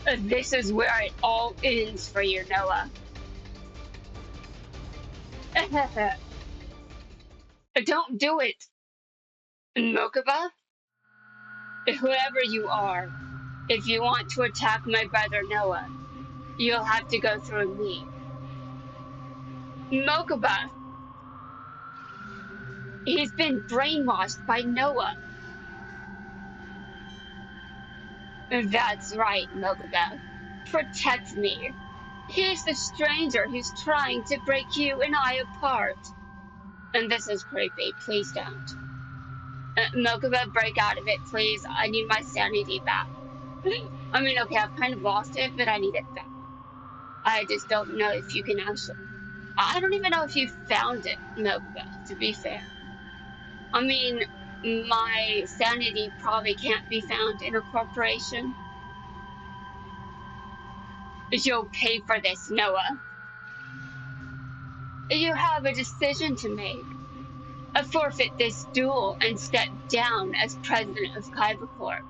This is where it all ends for you, Noah. Don't do it, Mokuba. Whoever you are, if you want to attack my brother Noah, you'll have to go through me. Mokuba, he's been brainwashed by Noah. That's right, Mokuba. Protect me. He's the stranger who's trying to break you and I apart. And this is creepy. Please don't. Mokuba, break out of it, please. I need my sanity back. I mean, okay, I've kind of lost it, but I need it back. I just don't know if you can actually. I don't even know if you found it, Mokuba, to be fair. I mean, my sanity probably can't be found in a corporation. You'll pay for this, Noah. You have a decision to make. Forfeit this duel and step down as president of Kaiba Corp.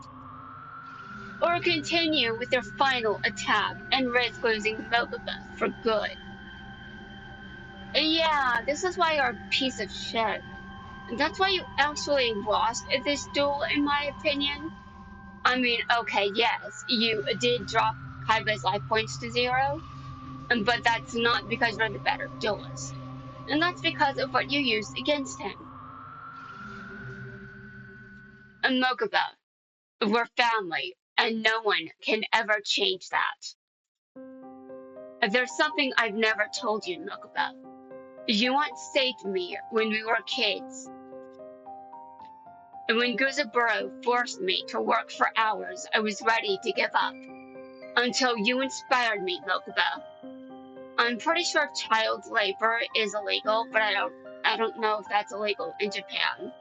Or continue with your final attack and risk losing Mokuba for good. Yeah, this is why you're a piece of shit. That's why you actually lost this duel, in my opinion. I mean, okay, yes, you did drop Kaiba's life points to 0, but that's not because you're the better duelist. And that's because of what you used against him. And Mokuba, we're family, and no one can ever change that. There's something I've never told you, Mokuba. You once saved me when we were kids. And when Guzaburo forced me to work for hours, I was ready to give up. Until you inspired me, Mokuba. I'm pretty sure child labor is illegal, but I don't know if that's illegal in Japan.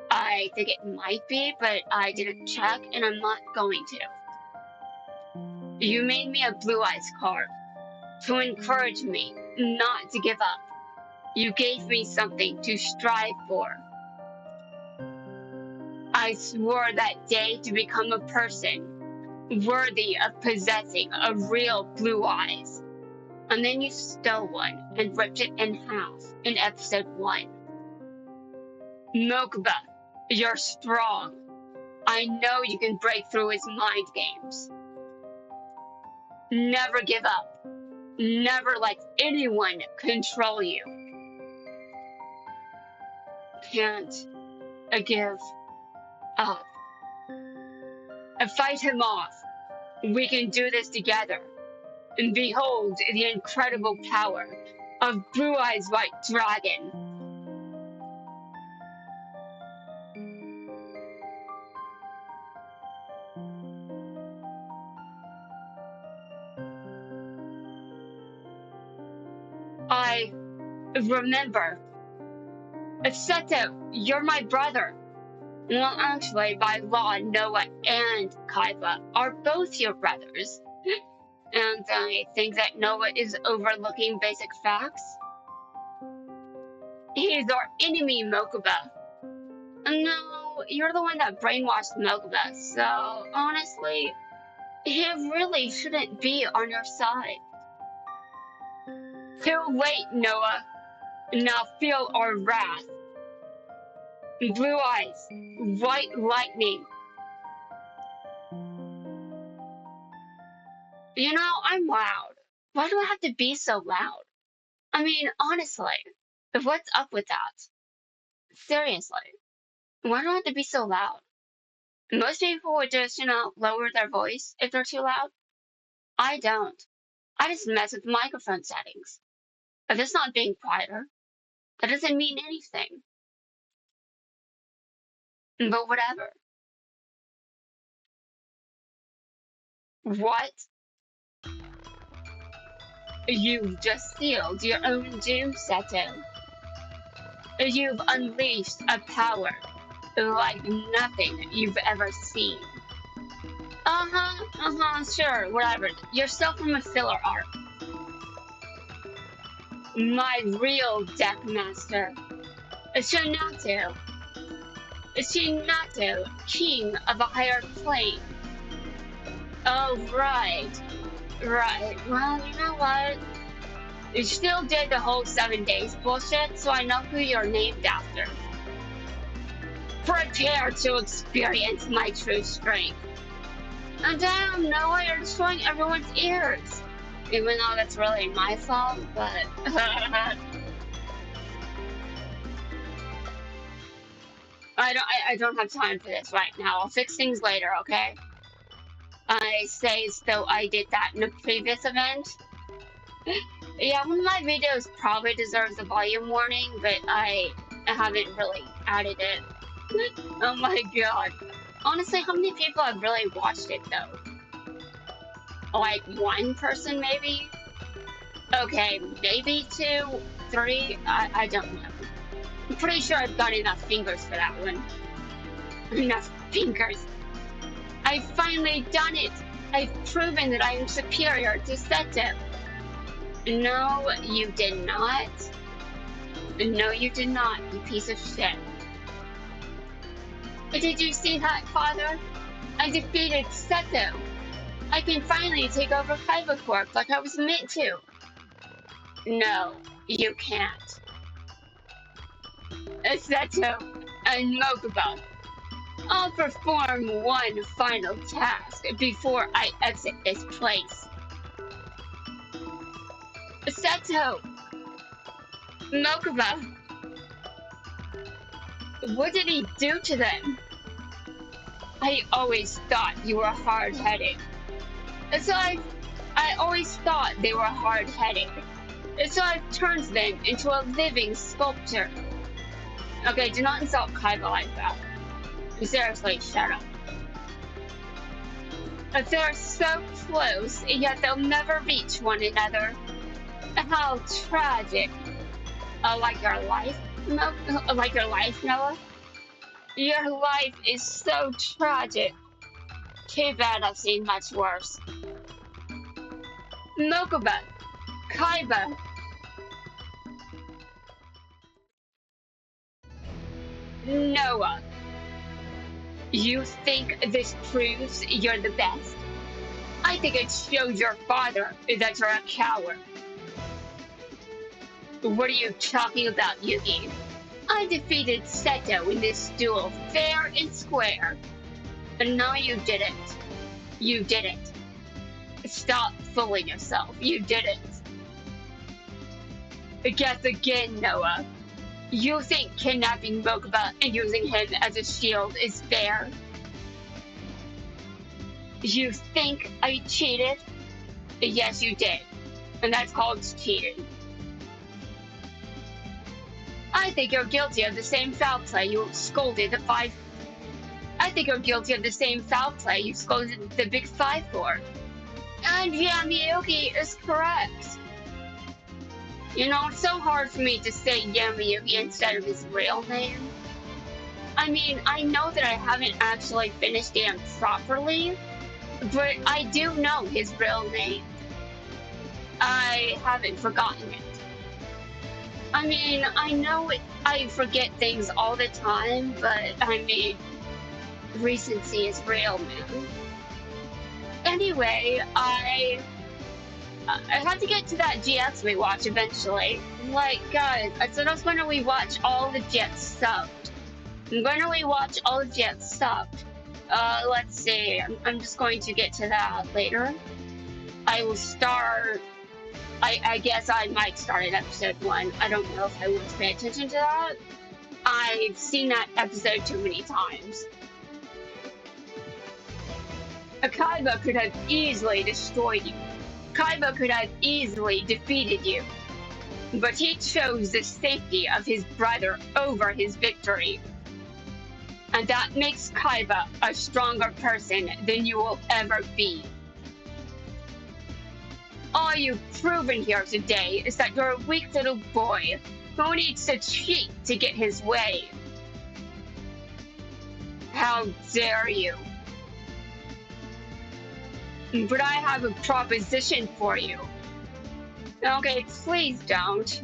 I think it might be, but I didn't check and I'm not going to. You made me a Blue Eyes card to encourage me not to give up. You gave me something to strive for. I swore that day to become a person worthy of possessing a real Blue Eyes. And then you stole one and ripped it in half in episode 1. Mokuba, you're strong. I know you can break through his mind games. Never give up. Never let anyone control you. Can't give up. Fight him off. We can do this together. And behold the incredible power of Blue Eyes White Dragon. I remember. Seto, you're my brother. Well, actually, by law, Noah and Kaiba are both your brothers. And I think that Noah is overlooking basic facts. He's our enemy, Mokuba. No, you're the one that brainwashed Mokuba, so honestly, he really shouldn't be on your side. Too late, Noah. Now feel our wrath. Blue Eyes, White Lightning. You know, I'm loud. Why do I have to be so loud? I mean, honestly, what's up with that? Seriously, why do I have to be so loud? Most people would just, lower their voice if they're too loud. I don't. I just mess with microphone settings. If it's not being quieter, that doesn't mean anything. But whatever. What? You've just sealed your own doom, Seto. You've unleashed a power like nothing you've ever seen. Sure, whatever. You're still from a filler arc. My real deck master, Shinato. Shinato, king of a higher plane. Oh, right. Right. Well, you know what? You still did the whole 7 days bullshit, so I know who you're named after. Prepare to experience my true strength. And damn, Noah, you're destroying everyone's ears. Even though that's really my fault, but I don't have time for this right now. I'll fix things later, okay? I say as though I did that in a previous event. Yeah, one of my videos probably deserves a volume warning, but I haven't really added it. Oh my god. Honestly, how many people have really watched it though? Like one person maybe? Okay, maybe two, three, I don't know. I'm pretty sure I've got enough fingers for that one. Enough fingers. I've finally done it! I've proven that I am superior to Seto. No, you did not. No, you did not, you piece of shit. Did you see that, father? I defeated Seto. I can finally take over Kaiba Corp like I was meant to. No, you can't. Seto and Mokuba, I'll perform one final task before I exit this place. Seto! Mokuba! What did he do to them? I always thought you were hard-headed. So I always thought they were hard-headed. So I've turned them into a living sculpture. Okay, do not insult Kaiba like that. Seriously, shut up. They're so close, yet they'll never reach one another. How tragic. Like your life? No, like your life, Noah? Your life is so tragic. Too bad I've seen much worse. Mokuba, Kaiba. Noah. You think this proves you're the best? I think it shows your father that you're a coward. What are you talking about, Yugi? I defeated Seto in this duel fair and square. No, you didn't. You didn't. Stop fooling yourself. You didn't. Guess again, Noah. You think kidnapping Mokuba and using him as a shield is fair? You think I cheated? Yes, you did. And that's called cheating. I think you're guilty of the same foul play you scolded the five. I think you're guilty of the same foul play you scolded the big five for. And yeah, Miyuki is correct. You know, it's so hard for me to say Yamayuki instead of his real name. I mean, I know that I haven't actually finished him properly, but I do know his real name. I haven't forgotten it. I mean, I know I forget things all the time, but I mean, recency is real, man. Anyway, I have to get to that GX rewatch eventually. Like, guys, I said I was going to rewatch all the GX subbed. I'm going to rewatch all the GX subbed. Let's see. I'm just going to get to that later. I will start. I guess I might start at episode 1. I don't know if I want to pay attention to that. I've seen that episode too many times. Kaiba could have easily destroyed you. Kaiba could have easily defeated you. But he chose the safety of his brother over his victory. And that makes Kaiba a stronger person than you will ever be. All you've proven here today is that you're a weak little boy who needs to cheat to get his way. How dare you? But I have a proposition for you. Okay, please don't.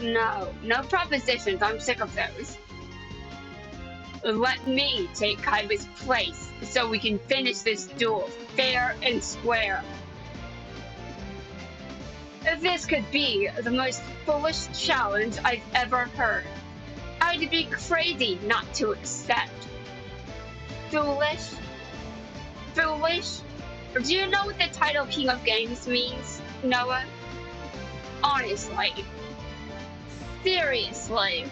No propositions. I'm sick of those. let me take Kaiba's place so we can finish this duel fair and square. This could be the most foolish challenge I've ever heard. I'd be crazy not to accept. Foolish? Foolish? Do you know what the title King of Games means, Noah? Honestly. Seriously.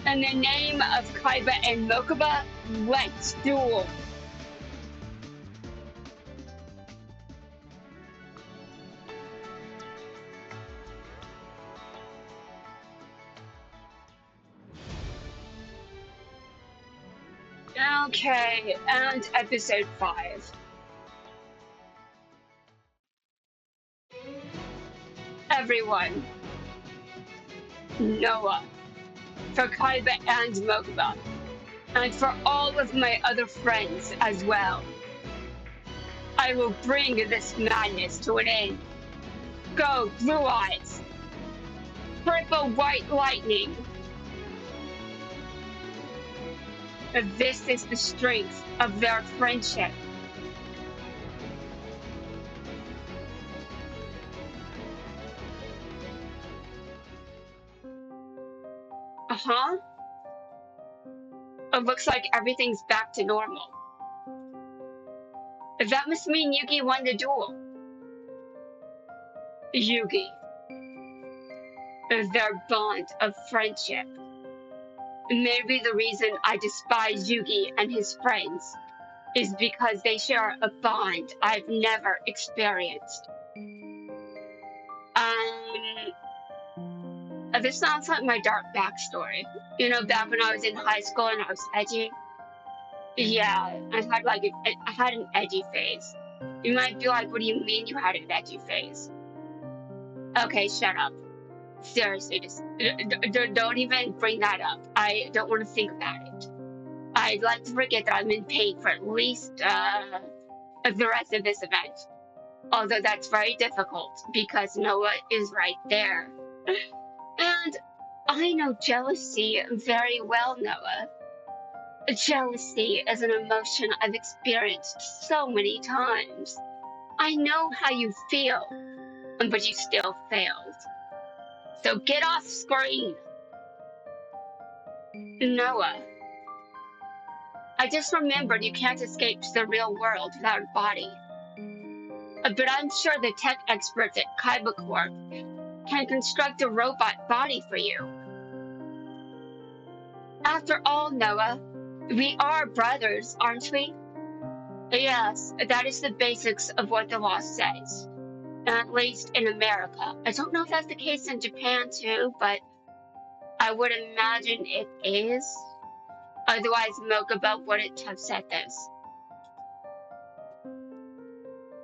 In the name of Kaiba and Mokuba, let's duel. Okay, and episode 5. Everyone. Noah. For Kaiba and Mokuba. And for all of my other friends as well. I will bring this madness to an end. Go, Blue Eyes! Triple White Lightning! This is the strength of their friendship. Uh-huh. It looks like everything's back to normal. That must mean Yugi won the duel. Yugi. Their bond of friendship. Maybe the reason I despise Yugi and his friends is because they share a bond I've never experienced. This sounds like my dark backstory. You know, back when I was in high school and I was edgy. Yeah, I had an edgy phase. You might be like, what do you mean you had an edgy phase? Okay, shut up. Seriously, just don't even bring that up. I don't want to think about it. I'd like to forget that I'm in pain for at least the rest of this event. Although that's very difficult because Noah is right there. And I know jealousy very well, Noah. Jealousy is an emotion I've experienced so many times. I know how you feel, but you still failed. So get off screen. Noah. I just remembered you can't escape to the real world without a body. But I'm sure the tech experts at Kaiba Corp can construct a robot body for you. After all, Noah, we are brothers, aren't we? Yes, that is the basics of what the law says. At least in America. I don't know if that's the case in Japan too, but I would imagine it is. Otherwise, Mokuba wouldn't have said this.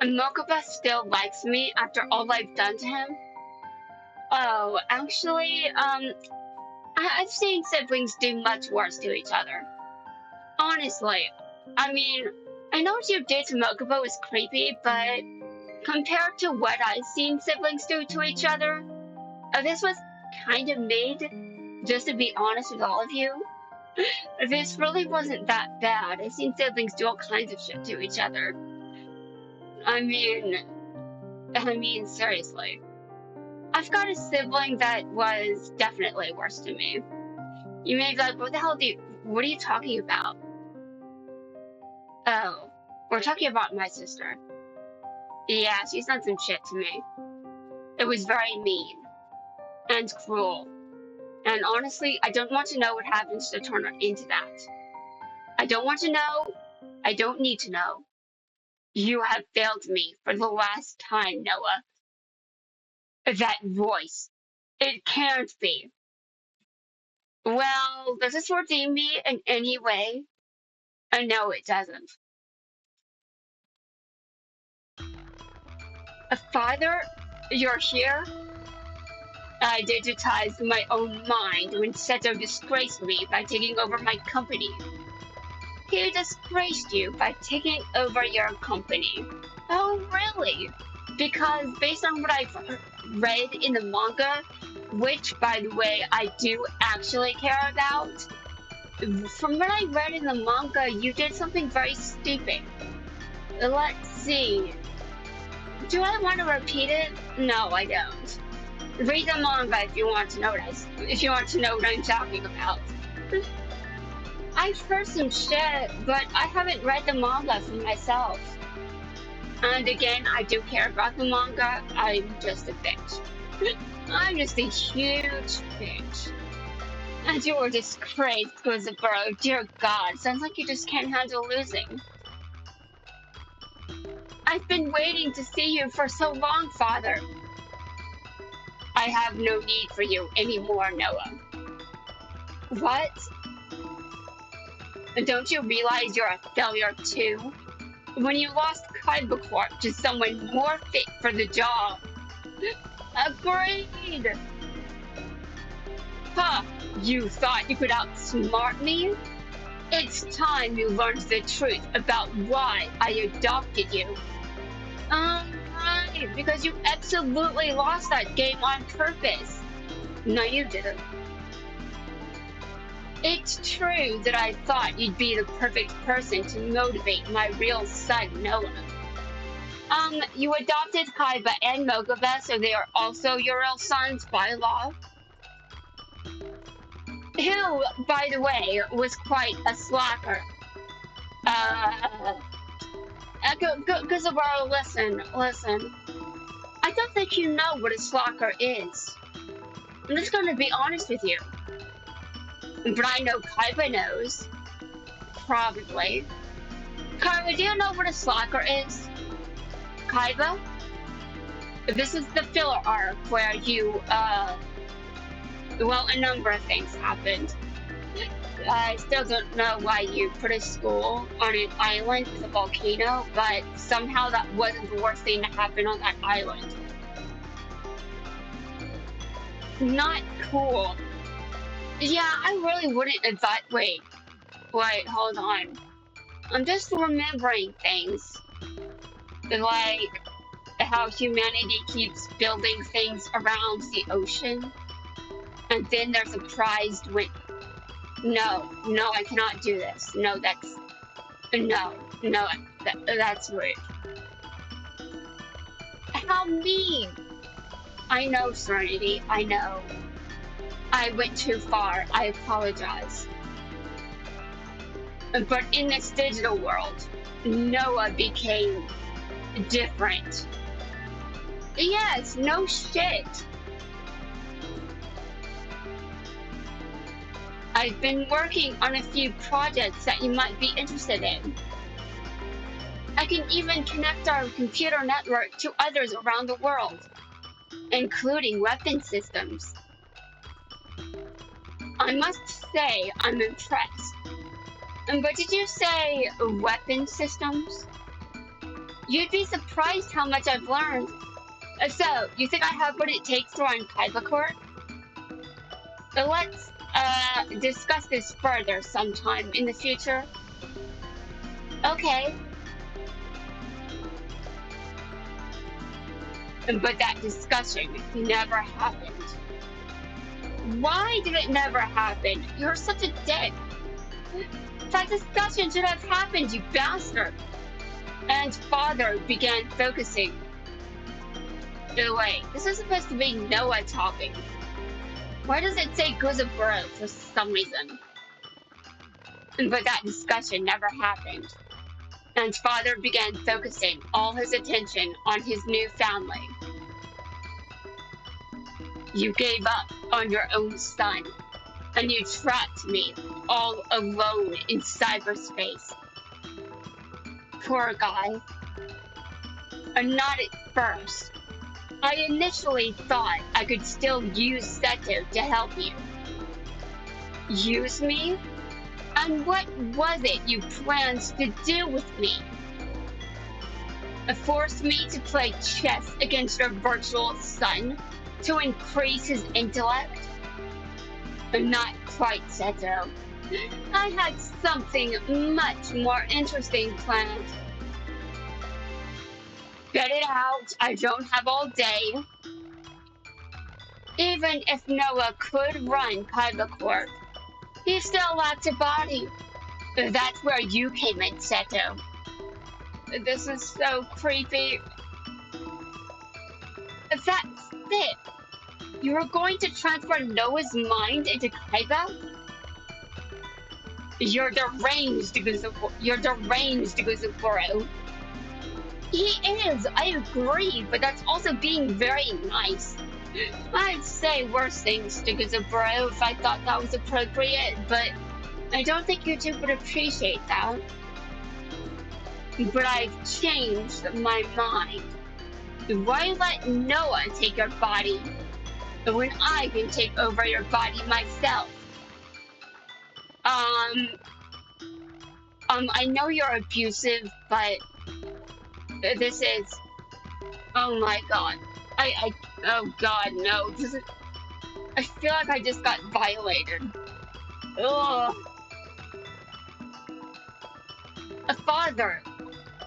And Mokuba still likes me after all I've done to him? Oh, actually, I've seen siblings do much worse to each other. Honestly, I mean, I know what you did to Mokuba was creepy, but compared to what I've seen siblings do to each other, this was kind of made, just to be honest with all of you. This really wasn't that bad. I've seen siblings do all kinds of shit to each other. I mean, seriously. I've got a sibling that was definitely worse to me. You may be like, what are you talking about? Oh, we're talking about my sister. Yeah, she's done some shit to me. It was very mean. And cruel. And honestly, I don't want to know what happens to turn her into that. I don't want to know. I don't need to know. You have failed me for the last time, Noah. That voice. It can't be. Well, does this redeem me in any way? No, it doesn't. Father, you're here? I digitized my own mind when Seto disgraced me by taking over my company. He disgraced you by taking over your company. Oh, really? Because based on what I've read in the manga, which, by the way, I do actually care about. From what I read in the manga, you did something very stupid. Let's see. Do I want to repeat it? No, I don't. Read the manga if you want to know if you want to know what I'm talking about. I've heard some shit, but I haven't read the manga for myself. And again, I do care about the manga. I'm just a bitch. I'm just a huge bitch. And you were disgraced, Guzaburo. Dear God, sounds like you just can't handle losing. I've been waiting to see you for so long, Father. I have no need for you anymore, Noah. What? Don't you realize you're a failure too? When you lost Kaiba to someone more fit for the job. Agreed! Huh, you thought you could outsmart me? It's time you learned the truth about why I adopted you. Right, because you absolutely lost that game on purpose. No, you didn't. It's true that I thought you'd be the perfect person to motivate my real son, Noah. You adopted Kaiba and Mokuba, so they are also your real sons by law. Who, by the way, was quite a slacker. Uh, Guzabaro, listen. I don't think you know what a slacker is. I'm just gonna be honest with you. But I know Kaiba knows. Probably. Kaiba, do you know what a slacker is? Kaiba? This is the filler arc where well, a number of things happened. I still don't know why you put a school on an island with a volcano, but somehow that wasn't the worst thing to happen on that island. Not cool. Yeah, I really wouldn't advise. Wait, hold on. I'm just remembering things. Like how humanity keeps building things around the ocean, and then they're surprised when. No, I cannot do this. No, that's rude. How mean! I know, Serenity, I know. I went too far. I apologize. But in this digital world, Noah became different. Yes, no shit. I've been working on a few projects that you might be interested in. I can even connect our computer network to others around the world, including weapon systems. I must say, I'm impressed. But did you say weapon systems? You'd be surprised how much I've learned. So, you think I have what it takes to run Kaiba Court? Let's discuss this further sometime in the future. Okay. But that discussion never happened. Why did it never happen? You're such a dick. That discussion should have happened, you bastard. And Father began focusing. Wait, this is supposed to be Noah talking. Why does it say Guzaburo for some reason? But that discussion never happened. And Father began focusing all his attention on his new family. You gave up on your own son, and you trapped me all alone in cyberspace. Poor guy. And not at first. I initially thought I could still use Seto to help you. Use me? And what was it you planned to do with me? Force me to play chess against your virtual son to increase his intellect? Not quite, Seto. I had something much more interesting planned. Get it out, I don't have all day. Even if Noah could run Kaiba Corp, he still lacked a body. That's where you came in, Seto. This is so creepy. That's it. You were going to transfer Noah's mind into Kaiba? You're deranged, Guzaburo. He is, I agree, but that's also being very nice. I'd say worse things to Guzaburo if I thought that was appropriate, but I don't think you two would appreciate that. But I've changed my mind. Why let Noah take your body when I can take over your body myself? I know you're abusive, but this is, oh my god. Oh god, no. I feel like I just got violated. Ugh. Father,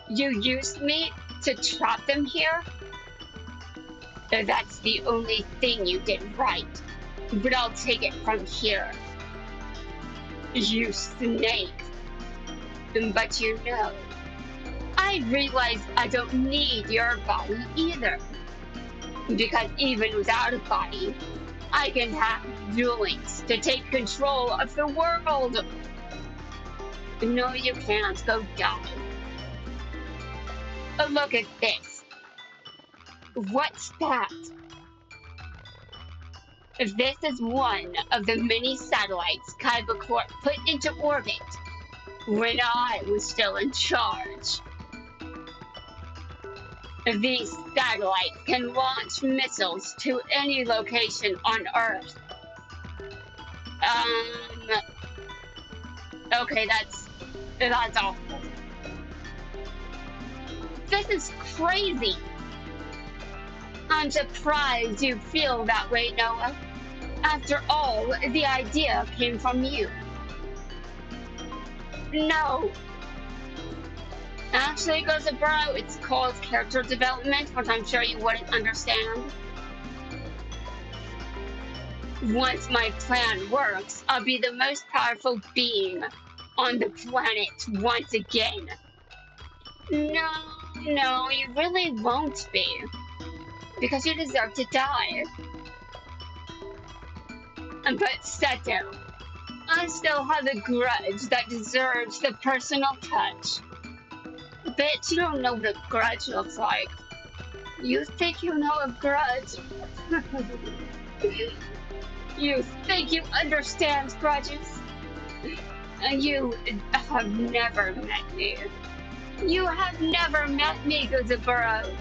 you used me to trap them here? That's the only thing you did right. But I'll take it from here. You snake. But you know, I realize I don't need your body either. Because even without a body, I can have duelings to take control of the world. No, you can't. Go die. Look at this. What's that? This is one of the many satellites Kaiba Corp put into orbit when I was still in charge. These satellites can launch missiles to any location on Earth. Okay, that's awful. This is crazy. I'm surprised you feel that way, Noah. After all, the idea came from you. No. Actually, Gozaburo, it's called character development, but I'm sure you wouldn't understand. Once my plan works, I'll be the most powerful being on the planet once again. No, you really won't be. Because you deserve to die. But Seto, I still have a grudge that deserves the personal touch. Bitch, you don't know what a grudge looks like. You think you know a grudge? You think you understand grudges? You have never met me. You have never met me, Guzaburo,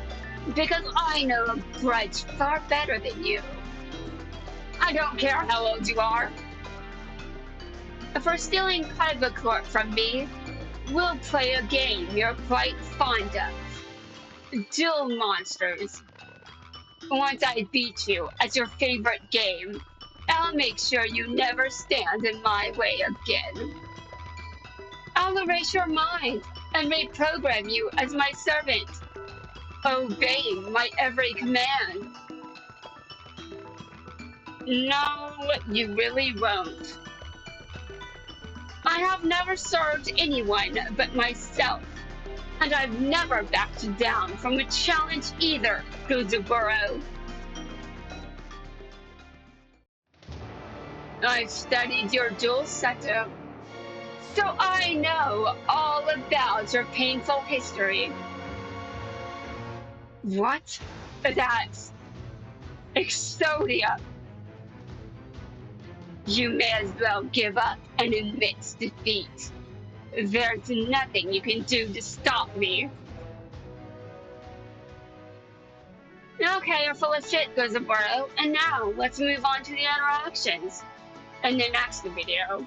because I know a grudge far better than you. I don't care how old you are. For stealing Kaiba Corp from me, we'll play a game you're quite fond of. Duel Monsters. Once I beat you at your favorite game, I'll make sure you never stand in my way again. I'll erase your mind and reprogram you as my servant, obeying my every command. No, you really won't. I have never served anyone but myself, and I've never backed down from a challenge either, Guzaburo. I've studied your dual setup, so I know all about your painful history. What? That's Exodia. You may as well give up and admit defeat. There's nothing you can do to stop me. Okay, you're full of shit, Gozaburo. And now, let's move on to the interactions in the next video.